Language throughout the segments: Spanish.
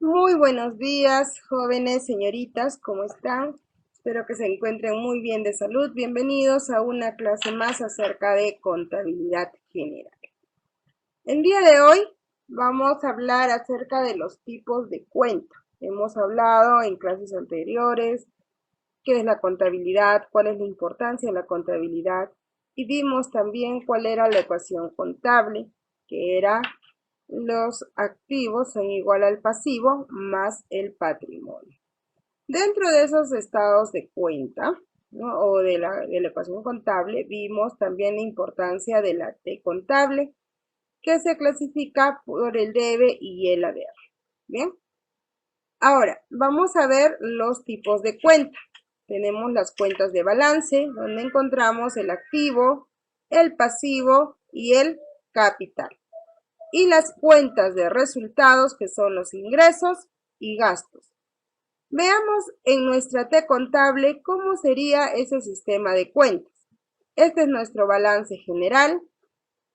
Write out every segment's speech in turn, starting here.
Muy buenos días, jóvenes, señoritas, ¿cómo están? Espero que se encuentren muy bien de salud. Bienvenidos a una clase más acerca de contabilidad general. El día de hoy vamos a hablar acerca de los tipos de cuenta. Hemos hablado en clases anteriores qué es la contabilidad, cuál es la importancia de la contabilidad y vimos también cuál era la ecuación contable, que era los activos son igual al pasivo más el patrimonio. Dentro de esos estados de cuenta, ¿no? O de la ecuación contable, vimos también la importancia de la T contable, que se clasifica por el debe y el haber. Bien, ahora vamos a ver los tipos de cuenta. Tenemos las cuentas de balance, donde encontramos el activo, el pasivo y el capital. Y las cuentas de resultados, que son los ingresos y gastos. Veamos en nuestra T contable cómo sería ese sistema de cuentas. Este es nuestro balance general.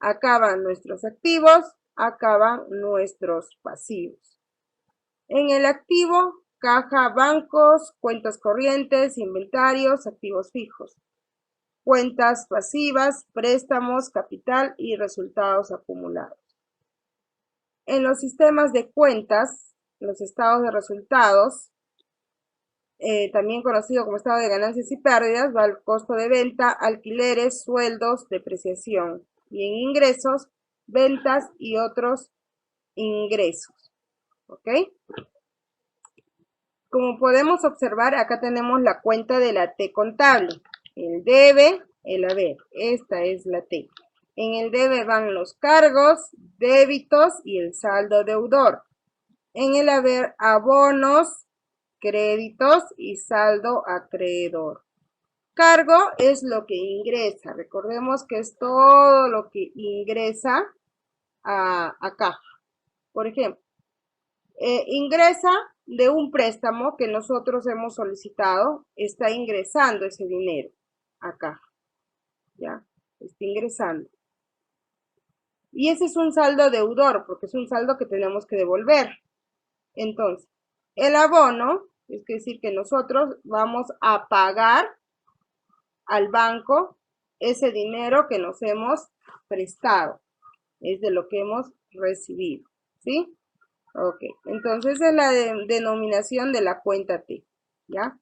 Acá van nuestros activos, acá van nuestros pasivos. En el activo, caja, bancos, cuentas corrientes, inventarios, activos fijos. Cuentas pasivas, préstamos, capital y resultados acumulados. En los sistemas de cuentas, los estados de resultados, también conocido como estado de ganancias y pérdidas, va el costo de venta, alquileres, sueldos, depreciación. Y en ingresos, ventas y otros ingresos. ¿Ok? Como podemos observar, acá tenemos la cuenta de la T contable. El debe, el haber. Esta es la T. En el debe van los cargos, débitos y el saldo deudor. En el haber, abonos, créditos y saldo acreedor. Cargo es lo que ingresa. Recordemos que es todo lo que ingresa a caja. Por ejemplo, ingresa de un préstamo que nosotros hemos solicitado, está ingresando ese dinero acá, ¿ya? Está ingresando. Y ese es un saldo deudor, porque es un saldo que tenemos que devolver. Entonces, el abono, es decir, que nosotros vamos a pagar al banco ese dinero que nos hemos prestado, es de lo que hemos recibido, ¿sí? Ok, entonces es la denominación de la cuenta T, ¿ya?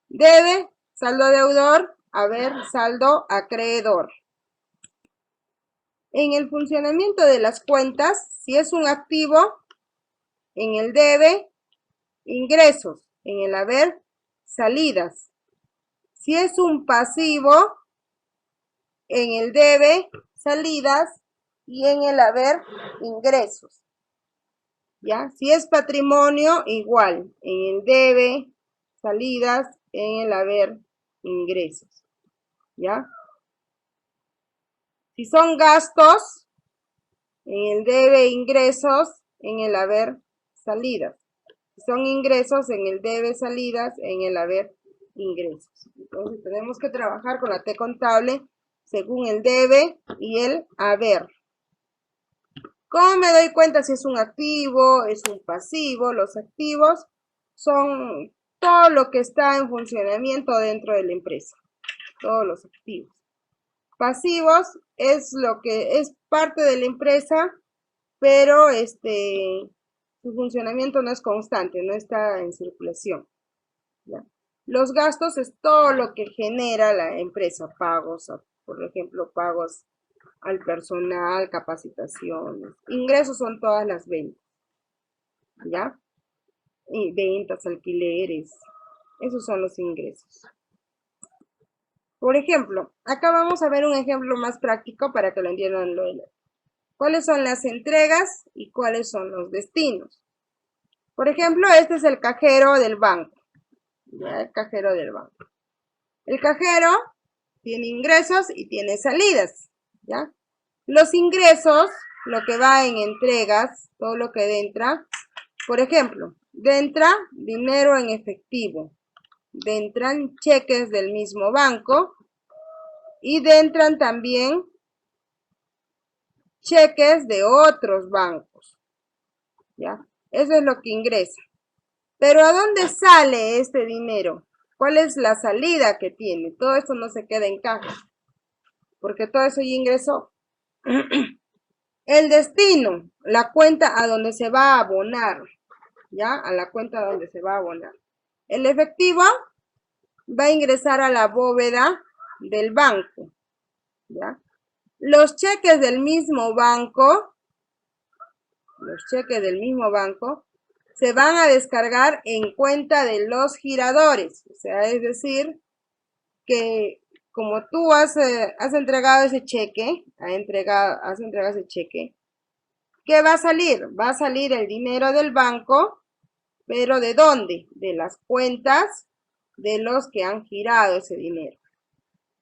Debe, saldo deudor, haber, saldo acreedor. En el funcionamiento de las cuentas, si es un activo, en el debe, ingresos, en el haber, salidas. Si es un pasivo, en el debe, salidas, y en el haber, ingresos. ¿Ya? Si es patrimonio, igual, en el debe, salidas, en el haber, ingresos. ¿Ya? Si son gastos, en el debe, ingresos, en el haber, salidas. Si son ingresos, en el debe, salidas, en el haber, ingresos. Entonces tenemos que trabajar con la T contable según el debe y el haber. ¿Cómo me doy cuenta si es un activo, es un pasivo? Los activos son todo lo que está en funcionamiento dentro de la empresa, todos los activos. Pasivos es lo que es parte de la empresa, pero su funcionamiento no es constante, no está en circulación, ¿ya? Los gastos es todo lo que genera la empresa, pagos, por ejemplo, pagos al personal, capacitaciones. Ingresos son todas las ventas, ¿ya? Y ventas, alquileres, esos son los ingresos. Por ejemplo, acá vamos a ver un ejemplo más práctico para que lo entiendan. ¿Cuáles son las entregas y cuáles son los destinos? Por ejemplo, este es el cajero del banco, ¿ya? El cajero del banco. El cajero tiene ingresos y tiene salidas, ¿ya? Los ingresos, lo que va en entregas, todo lo que entra, por ejemplo, entra dinero en efectivo, entran cheques del mismo banco y entran también cheques de otros bancos, ¿ya? Eso es lo que ingresa. Pero ¿a dónde sale este dinero? ¿Cuál es la salida que tiene? Todo esto no se queda en caja, porque todo eso ya ingresó. El destino, la cuenta a donde se va a abonar, ¿ya? A la cuenta a donde se va a abonar. El efectivo va a ingresar a la bóveda del banco, ¿ya? Los cheques del mismo banco, se van a descargar en cuenta de los giradores. O sea, es decir, que como tú has entregado ese cheque, has entregado ese cheque, ¿qué va a salir? Va a salir el dinero del banco, pero ¿de dónde? De las cuentas de los que han girado ese dinero.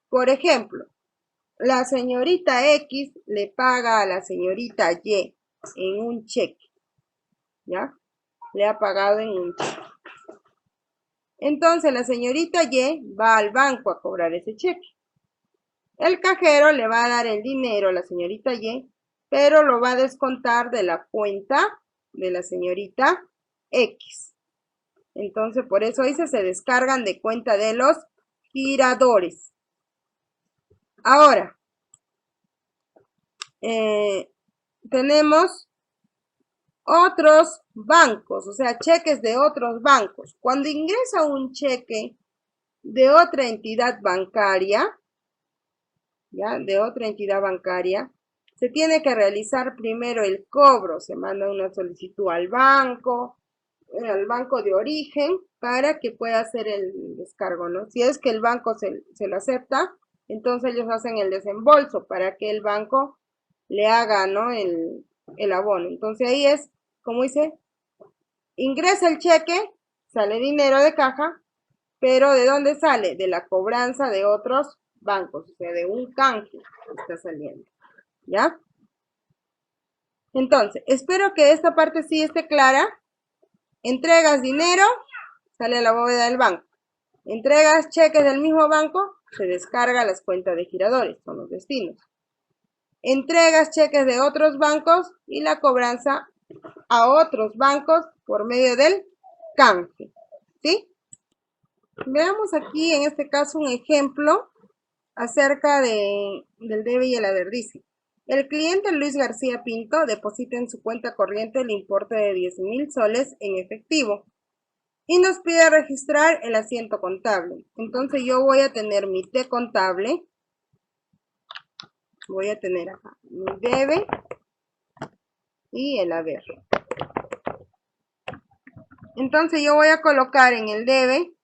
Por ejemplo, la señorita X le paga a la señorita Y en un cheque, ¿ya? Le ha pagado en un cheque. Entonces la señorita Y va al banco a cobrar ese cheque. El cajero le va a dar el dinero a la señorita Y, pero lo va a descontar de la cuenta de la señorita X. Entonces, por eso dice, se descargan de cuenta de los giradores. Ahora, tenemos otros bancos, o sea, cheques de otros bancos. Cuando ingresa un cheque de otra entidad bancaria, ¿ya? De otra entidad bancaria, se tiene que realizar primero el cobro, se manda una solicitud al banco de origen, para que pueda hacer el descargo, ¿no? Si es que el banco se lo acepta, entonces ellos hacen el desembolso para que el banco le haga, ¿no? El abono. Entonces ahí es, como dice, ingresa el cheque, sale dinero de caja, pero ¿de dónde sale? De la cobranza de otros bancos, o sea, de un canje que está saliendo, ¿ya? Entonces, espero que esta parte sí esté clara. Entregas dinero, sale a la bóveda del banco. Entregas cheques del mismo banco, se descarga a las cuentas de giradores, son los destinos. Entregas cheques de otros bancos y la cobranza a otros bancos por medio del canje, ¿sí? Veamos aquí en este caso un ejemplo acerca del debe y el haber. Dice, el cliente Luis García Pinto deposita en su cuenta corriente el importe de 10.000 soles en efectivo y nos pide registrar el asiento contable. Entonces yo voy a tener mi T contable, voy a tener acá mi debe y el haber. Entonces yo voy a colocar en el debe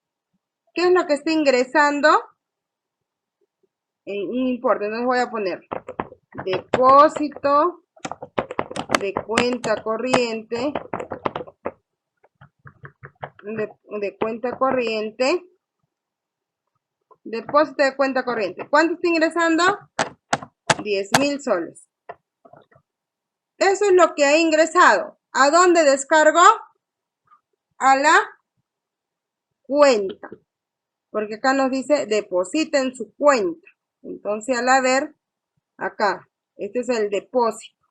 qué es lo que está ingresando en un importe. Entonces voy a poner depósito de cuenta corriente, de cuenta corriente, depósito de cuenta corriente. ¿Cuánto está ingresando? 10.000 soles. Eso es lo que ha ingresado. ¿A dónde descargó? A la cuenta. Porque acá nos dice deposita en su cuenta. Entonces al haber, acá, este es el depósito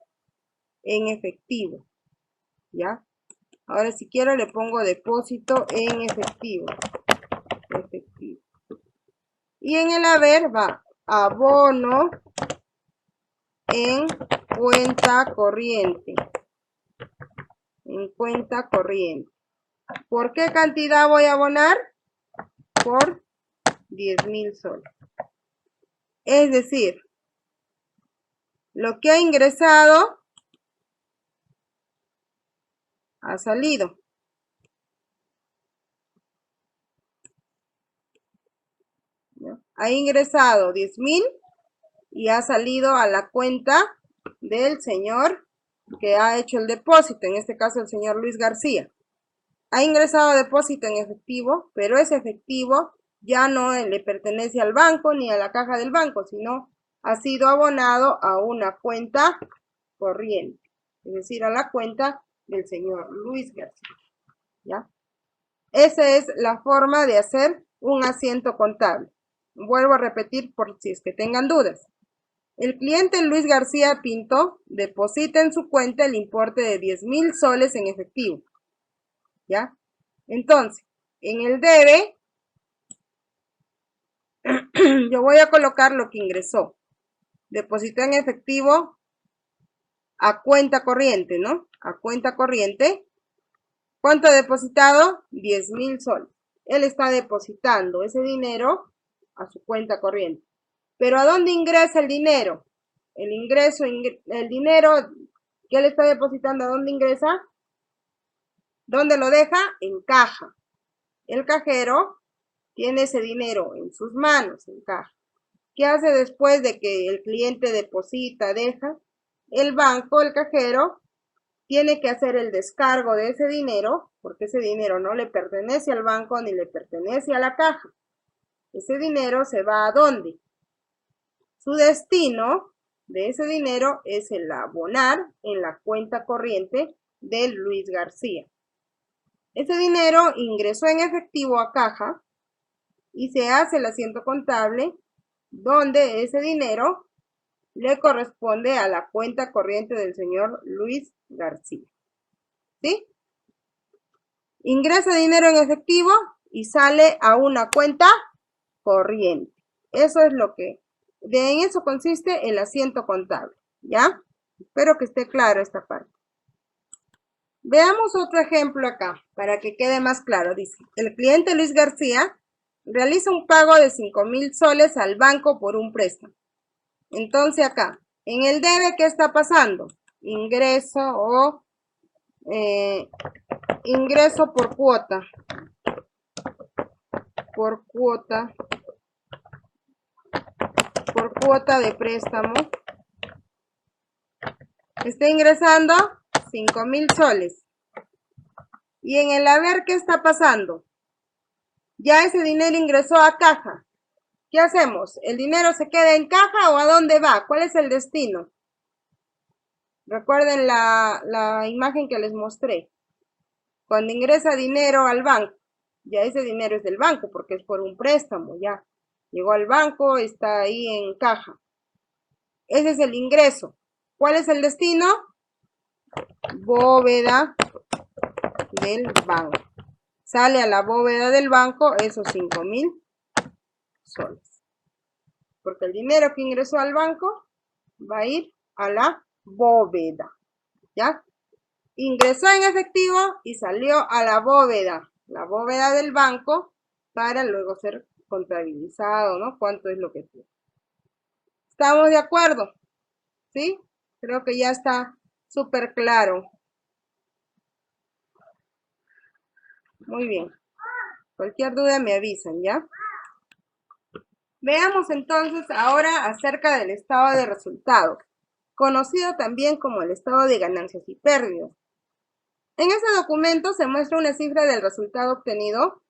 en efectivo. ¿Ya? Ahora si quiero le pongo depósito en efectivo. Y en el haber va abono en cuenta corriente. En cuenta corriente. ¿Por qué cantidad voy a abonar? Por 10.000 soles. Es decir, lo que ha ingresado ha salido. ¿No? Ha ingresado 10.000 y ha salido a la cuenta del señor que ha hecho el depósito, en este caso el señor Luis García. Ha ingresado depósito en efectivo, pero ese efectivo ya no le pertenece al banco ni a la caja del banco, sino ha sido abonado a una cuenta corriente, es decir, a la cuenta del señor Luis García. ¿Ya? Esa es la forma de hacer un asiento contable. Vuelvo a repetir por si es que tengan dudas. El cliente Luis García Pinto deposita en su cuenta el importe de 10.000 soles en efectivo. ¿Ya? Entonces, en el debe, yo voy a colocar lo que ingresó. Depositó en efectivo a cuenta corriente, ¿no? A cuenta corriente. ¿Cuánto ha depositado? 10.000 soles. Él está depositando ese dinero a su cuenta corriente. Pero ¿a dónde ingresa el dinero? El dinero que él está depositando, ¿a dónde ingresa? ¿Dónde lo deja? En caja. El cajero tiene ese dinero en sus manos, en caja. ¿Qué hace después de que el cliente deposita, deja? El banco, el cajero, tiene que hacer el descargo de ese dinero, porque ese dinero no le pertenece al banco ni le pertenece a la caja. Ese dinero se va ¿a dónde? Su destino de ese dinero es el abonar en la cuenta corriente de Luis García. Ese dinero ingresó en efectivo a caja y se hace el asiento contable donde ese dinero le corresponde a la cuenta corriente del señor Luis García. ¿Sí? Ingresa dinero en efectivo y sale a una cuenta corriente. Eso es lo que, en eso consiste el asiento contable, ¿ya? Espero que esté claro esta parte. Veamos otro ejemplo acá, para que quede más claro. Dice, el cliente Luis García realiza un pago de 5.000 soles al banco por un préstamo. Entonces acá, en el debe, ¿qué está pasando? Ingreso o ingreso por cuota. Por cuota de préstamo. Está ingresando 5.000 soles. Y en el haber, ¿qué está pasando? Ya ese dinero ingresó a caja. ¿Qué hacemos? ¿El dinero se queda en caja o a dónde va? ¿Cuál es el destino? Recuerden la imagen que les mostré. Cuando ingresa dinero al banco, ya ese dinero es del banco porque es por un préstamo, ya. Llegó al banco, está ahí en caja. Ese es el ingreso. ¿Cuál es el destino? Bóveda del banco. Sale a la bóveda del banco esos 5.000 soles. Porque el dinero que ingresó al banco va a ir a la bóveda. ¿Ya? Ingresó en efectivo y salió a la bóveda del banco para luego ser contabilizado, ¿no? ¿Cuánto es lo que tiene? ¿Estamos de acuerdo? ¿Sí? Creo que ya está súper claro. Muy bien. Cualquier duda me avisan, ¿ya? Veamos entonces ahora acerca del estado de resultados, conocido también como el estado de ganancias y pérdidas. En ese documento se muestra una cifra del resultado obtenido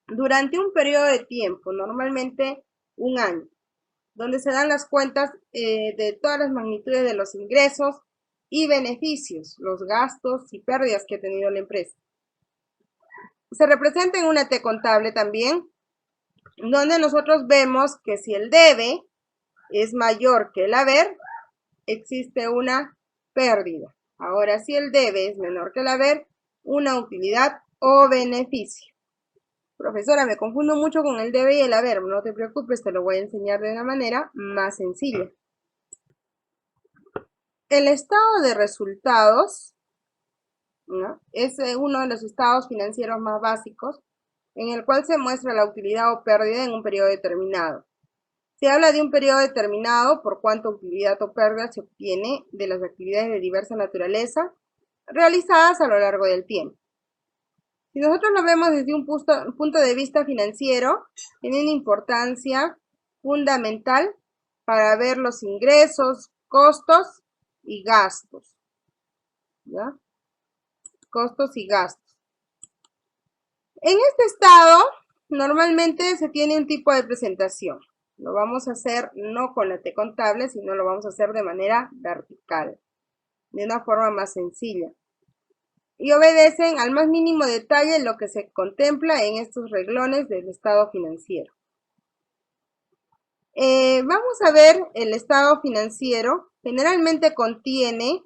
durante un periodo de tiempo, normalmente un año, donde se dan las cuentas de todas las magnitudes de los ingresos y beneficios, los gastos y pérdidas que ha tenido la empresa. Se representa en una T contable también, donde nosotros vemos que si el debe es mayor que el haber, existe una pérdida. Ahora, si el debe es menor que el haber, una utilidad o beneficio. Profesora, me confundo mucho con el debe y el haber. No te preocupes, te lo voy a enseñar de una manera más sencilla. El estado de resultados, ¿no?, es uno de los estados financieros más básicos en el cual se muestra la utilidad o pérdida en un periodo determinado. Se habla de un periodo determinado por cuánta utilidad o pérdida se obtiene de las actividades de diversa naturaleza realizadas a lo largo del tiempo. Si nosotros lo vemos desde un punto de vista financiero, tiene una importancia fundamental para ver los ingresos, costos y gastos. ¿Ya? Costos y gastos. En este estado, normalmente se tiene un tipo de presentación. Lo vamos a hacer no con la T contable, sino lo vamos a hacer de manera vertical, de una forma más sencilla. Y obedecen al más mínimo detalle lo que se contempla en estos renglones del estado financiero. Vamos a ver el estado financiero. Generalmente contiene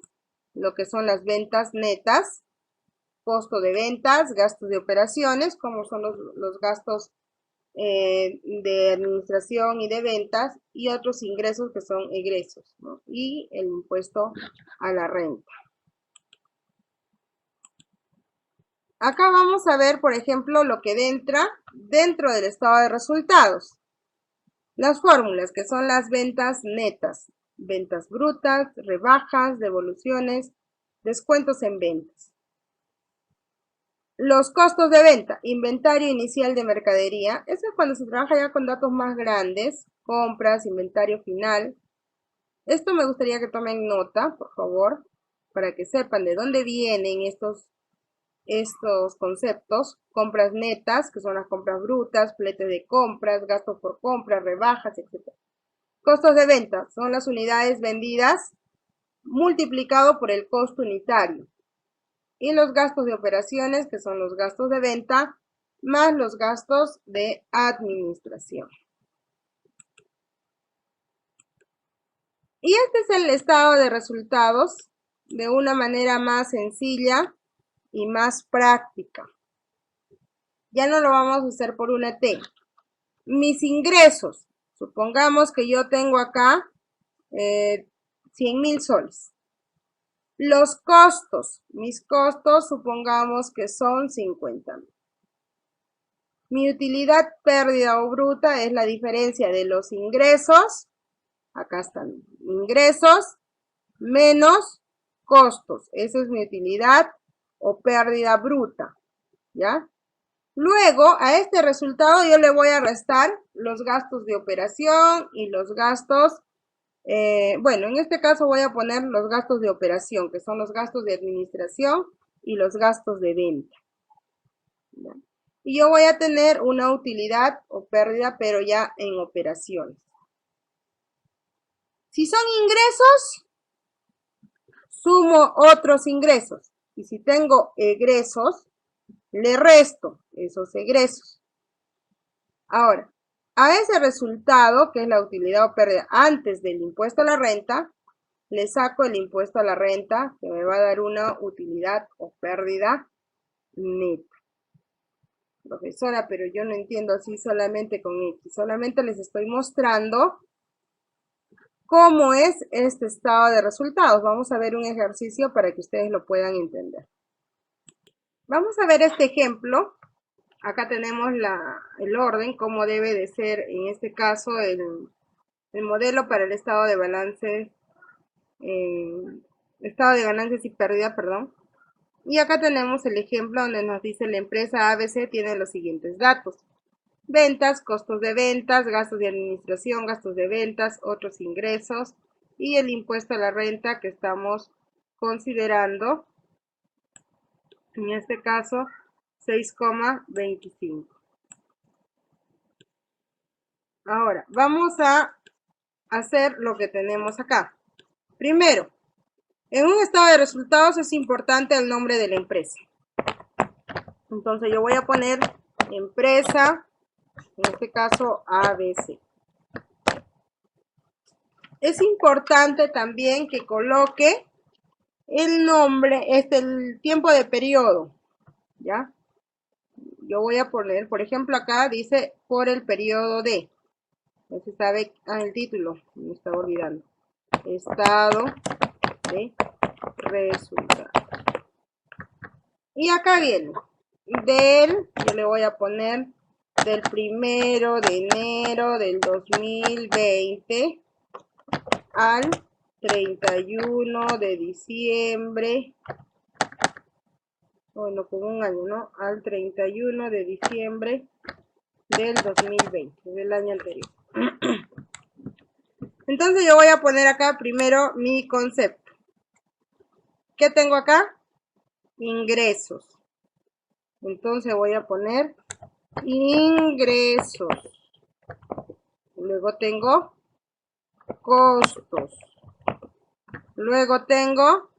lo que son las ventas netas, costo de ventas, gastos de operaciones, como son los gastos de administración y de ventas, y otros ingresos que son egresos, ¿no? Y el impuesto a la renta. Acá vamos a ver, por ejemplo, lo que entra dentro del estado de resultados. Las fórmulas, que son las ventas netas, ventas brutas, rebajas, devoluciones, descuentos en ventas. Los costos de venta, inventario inicial de mercadería. Eso es cuando se trabaja ya con datos más grandes, compras, inventario final. Esto me gustaría que tomen nota, por favor, para que sepan de dónde vienen estos conceptos. Compras netas, que son las compras brutas, fletes de compras, gastos por compras, rebajas, etc. Costos de venta, son las unidades vendidas multiplicado por el costo unitario. Y los gastos de operaciones, que son los gastos de venta, más los gastos de administración. Y este es el estado de resultados de una manera más sencilla y más práctica. Ya no lo vamos a hacer por una T. Mis ingresos. Supongamos que yo tengo acá 100.000 soles. Los costos. Mis costos supongamos que son 50.000. Mi utilidad pérdida o bruta es la diferencia de los ingresos. Acá están ingresos menos costos. Esa es mi utilidad o pérdida bruta. ¿Ya? Luego, a este resultado yo le voy a restar los gastos de operación y los gastos, bueno, en este caso voy a poner los gastos de operación, que son los gastos de administración y los gastos de venta. ¿Ya? Y yo voy a tener una utilidad o pérdida, pero ya en operaciones. Si son ingresos, sumo otros ingresos. Y si tengo egresos, le resto esos egresos. Ahora, a ese resultado, que es la utilidad o pérdida antes del impuesto a la renta, le saco el impuesto a la renta, que me va a dar una utilidad o pérdida neta. Profesora, pero yo no entiendo así solamente con X. Solamente les estoy mostrando cómo es este estado de resultados. Vamos a ver un ejercicio para que ustedes lo puedan entender. Vamos a ver este ejemplo. Acá tenemos el orden, cómo debe de ser en este caso el modelo para el estado de balance, estado de ganancias y pérdida, perdón. Y acá tenemos el ejemplo donde nos dice la empresa ABC tiene los siguientes datos. Ventas, costos de ventas, gastos de administración, gastos de ventas, otros ingresos y el impuesto a la renta que estamos considerando, en este caso 6,25. Ahora, vamos a hacer lo que tenemos acá. Primero, en un estado de resultados es importante el nombre de la empresa. Entonces yo voy a poner empresa, en este caso ABC. Es importante también que coloque el nombre, el tiempo de periodo, ¿ya? Yo voy a poner, por ejemplo, acá dice por el periodo de, no se sabe, el título, me estaba olvidando, estado de resultados. Y acá viene, yo le voy a poner del 1 de enero del 2020 al 31 de diciembre, bueno, con un año, ¿no? Al 31 de diciembre del 2020, del año anterior. Entonces yo voy a poner acá primero mi concepto. ¿Qué tengo acá? Ingresos. Entonces voy a poner ingresos. Luego tengo costos. Luego tengo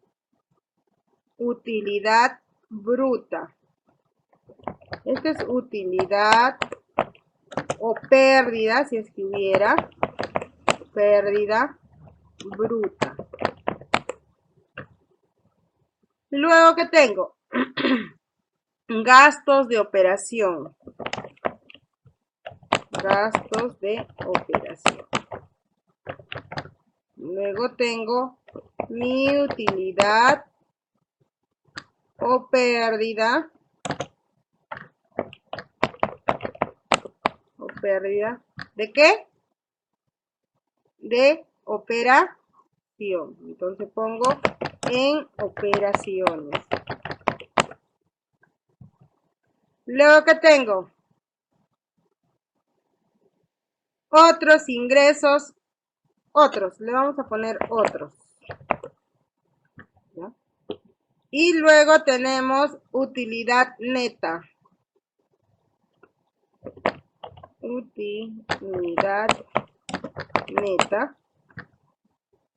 utilidad bruta. Esta es utilidad o pérdida, si es que hubiera. pérdida bruta. Luego, ¿qué tengo? Gastos de operación. Gastos de operación. Luego tengo mi utilidad o pérdida. O pérdida. ¿De qué? De operación. Entonces pongo en operaciones. Luego, ¿qué tengo? Otros ingresos. Otros. Le vamos a poner otros. ¿Ya? Y luego tenemos utilidad neta. Utilidad neta.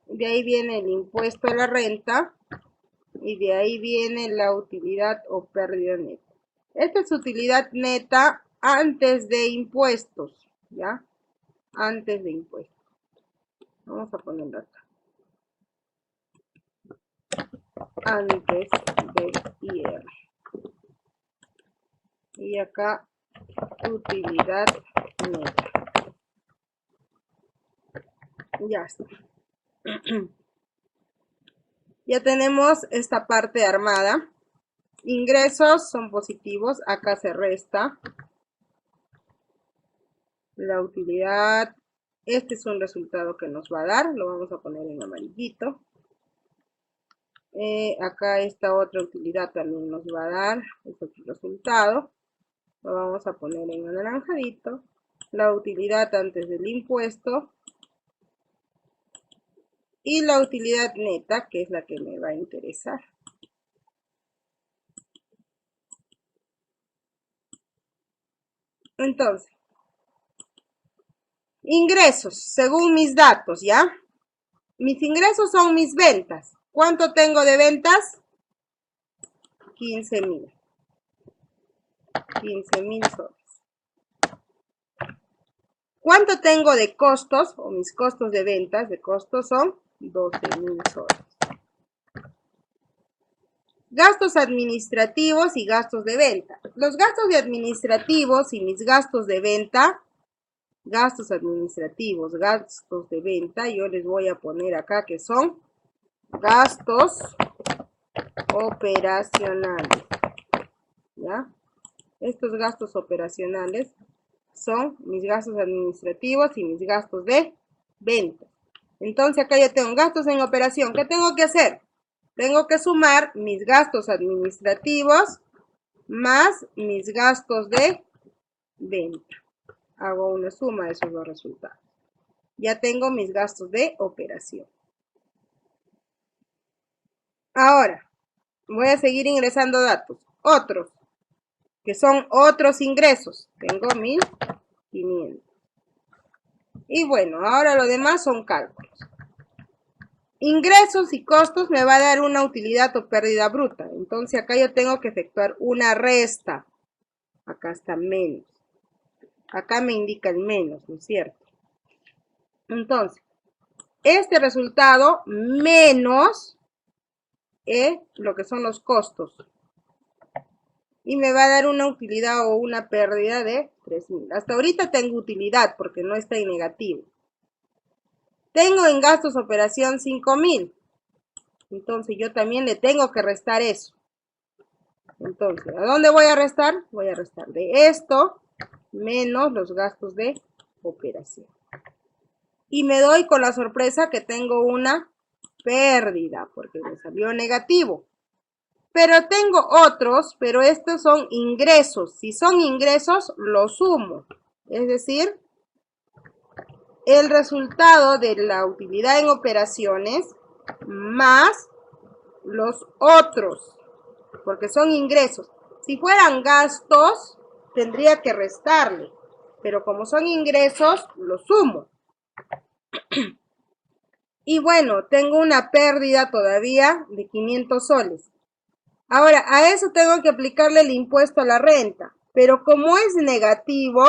De ahí viene el impuesto a la renta. Y de ahí viene la utilidad o pérdida neta. Esta es utilidad neta antes de impuestos. ¿Ya? Antes de impuestos. Vamos a ponerlo acá. Antes del IR. Y acá utilidad neta. Ya está. Ya tenemos esta parte armada. Ingresos son positivos. Acá se resta. La utilidad. Este es un resultado que nos va a dar. Lo vamos a poner en amarillito. Acá esta otra utilidad también nos va a dar. Este otro resultado. Lo vamos a poner en anaranjadito. La utilidad antes del impuesto. Y la utilidad neta, que es la que me va a interesar. Entonces, ingresos, según mis datos, ¿ya? Mis ingresos son mis ventas. ¿Cuánto tengo de ventas? 15.000. 15.000 soles. ¿Cuánto tengo de costos? O mis costos de ventas de costos son 12.000 soles. Gastos administrativos y gastos de venta. Los gastos de administrativos y mis gastos de venta, gastos administrativos, gastos de venta, yo les voy a poner acá que son gastos operacionales. ¿Ya? Estos gastos operacionales son mis gastos administrativos y mis gastos de venta. Entonces acá yo tengo gastos en operación. ¿Qué tengo que hacer? Tengo que sumar mis gastos administrativos más mis gastos de venta. Hago una suma de esos dos resultados. Ya tengo mis gastos de operación. Ahora, voy a seguir ingresando datos. Otros, que son otros ingresos. Tengo 1.500. Y bueno, ahora lo demás son cálculos. Ingresos y costos me va a dar una utilidad o pérdida bruta. Entonces acá yo tengo que efectuar una resta. Acá está menos. Acá me indica el menos, ¿no es cierto? Entonces, este resultado menos lo que son los costos. Y me va a dar una utilidad o una pérdida de 3.000. Hasta ahorita tengo utilidad porque no está en negativo. Tengo en gastos operación 5.000. Entonces yo también le tengo que restar eso. Entonces, ¿a dónde voy a restar? Voy a restar de esto menos los gastos de operación. Y me doy con la sorpresa que tengo una pérdida porque me salió negativo. Pero tengo otros, pero estos son ingresos. Si son ingresos, los sumo. Es decir, el resultado de la utilidad en operaciones más los otros, porque son ingresos. Si fueran gastos, tendría que restarle, pero como son ingresos, los sumo. Y bueno, tengo una pérdida todavía de 500 soles. Ahora, a eso tengo que aplicarle el impuesto a la renta, pero como es negativo,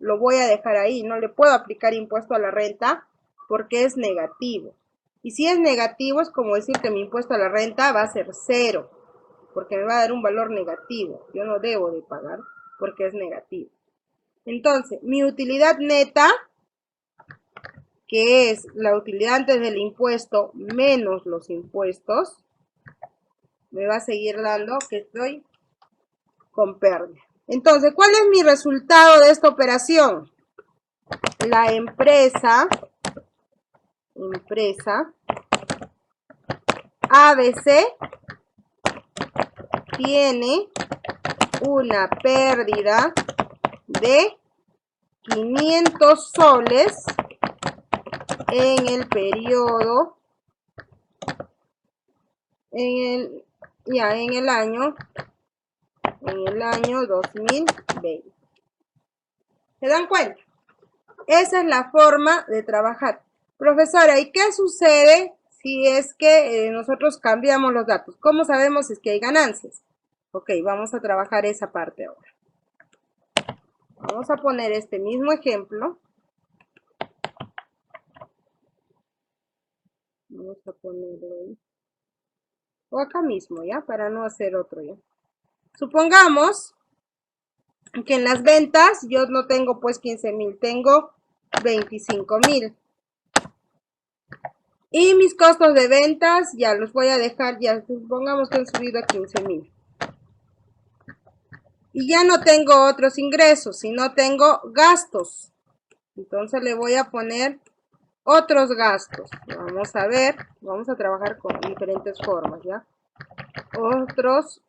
lo voy a dejar ahí. No le puedo aplicar impuesto a la renta porque es negativo. Y si es negativo, es como decir que mi impuesto a la renta va a ser 0, porque me va a dar un valor negativo. Yo no debo de pagar porque es negativo. Entonces, mi utilidad neta, que es la utilidad antes del impuesto menos los impuestos, me va a seguir dando que estoy con pérdida. Entonces, ¿cuál es mi resultado de esta operación? La empresa ABC tiene una pérdida de 500 soles en el periodo, en el año 2020. ¿Se dan cuenta? Esa es la forma de trabajar. Profesora, ¿y qué sucede si es que nosotros cambiamos los datos? ¿Cómo sabemos si es que hay ganancias? Ok, vamos a trabajar esa parte ahora. Vamos a poner este mismo ejemplo. Vamos a ponerlo ahí. O acá mismo, ¿ya? Para no hacer otro, ¿ya? Supongamos que en las ventas yo no tengo pues 15,000, tengo 25,000. Y mis costos de ventas ya los voy a dejar, ya supongamos que han subido a 15,000. Y ya no tengo otros ingresos, sino tengo gastos. Entonces le voy a poner otros gastos. Vamos a ver, vamos a trabajar con diferentes formas, ¿ya? Otros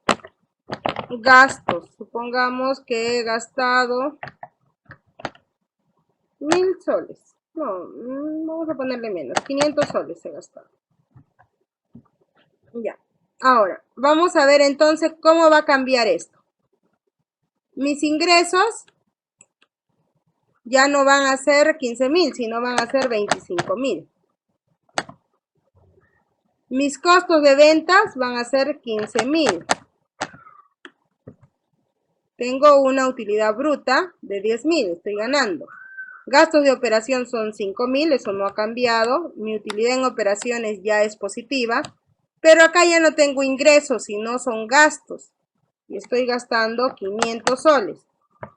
gastos. Supongamos que he gastado 1,000 soles. No, vamos a ponerle menos. 500 soles he gastado. Ya. Ahora, vamos a ver entonces cómo va a cambiar esto. Mis ingresos ya no van a ser 15,000, sino van a ser 25,000. Mis costos de ventas van a ser 15,000. Tengo una utilidad bruta de 10,000, estoy ganando. Gastos de operación son 5,000, eso no ha cambiado. Mi utilidad en operaciones ya es positiva, pero acá ya no tengo ingresos, sino son gastos. Y estoy gastando 500 soles.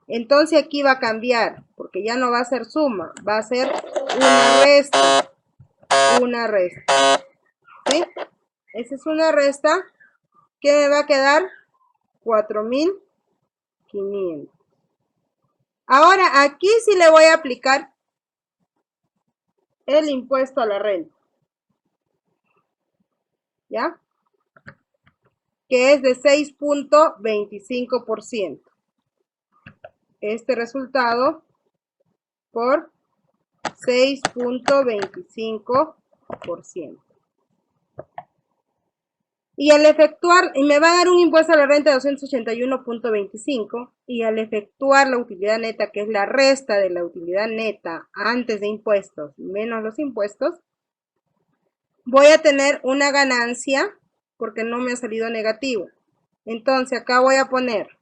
Entonces aquí va a cambiar, porque ya no va a ser suma, va a ser una resta. Una resta. ¿Sí? Esa es una resta que me va a quedar 4,500. Ahora aquí sí le voy a aplicar el impuesto a la renta. ¿Ya? Que es de 6.25%. Este resultado por 6.25%. Y al efectuar, y me va a dar un impuesto a la renta de 281.25, y al efectuar la utilidad neta, que es la resta de la utilidad neta antes de impuestos menos los impuestos, voy a tener una ganancia porque no me ha salido negativo. Entonces acá voy a poner,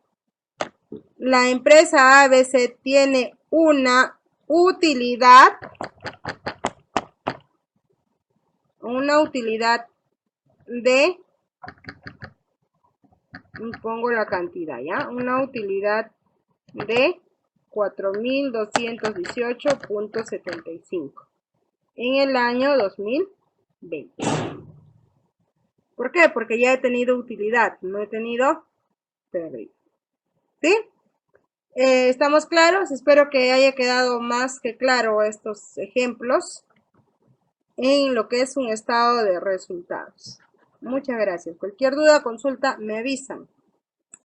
la empresa ABC tiene una utilidad de, pongo la cantidad, ¿ya? Una utilidad de 4,218.75 en el año 2020. ¿Por qué? Porque ya he tenido utilidad, no he tenido pérdida. ¿Sí? ¿Estamos claros? Espero que haya quedado más que claro estos ejemplos en lo que es un estado de resultados. Muchas gracias. Cualquier duda, consulta, me avisan.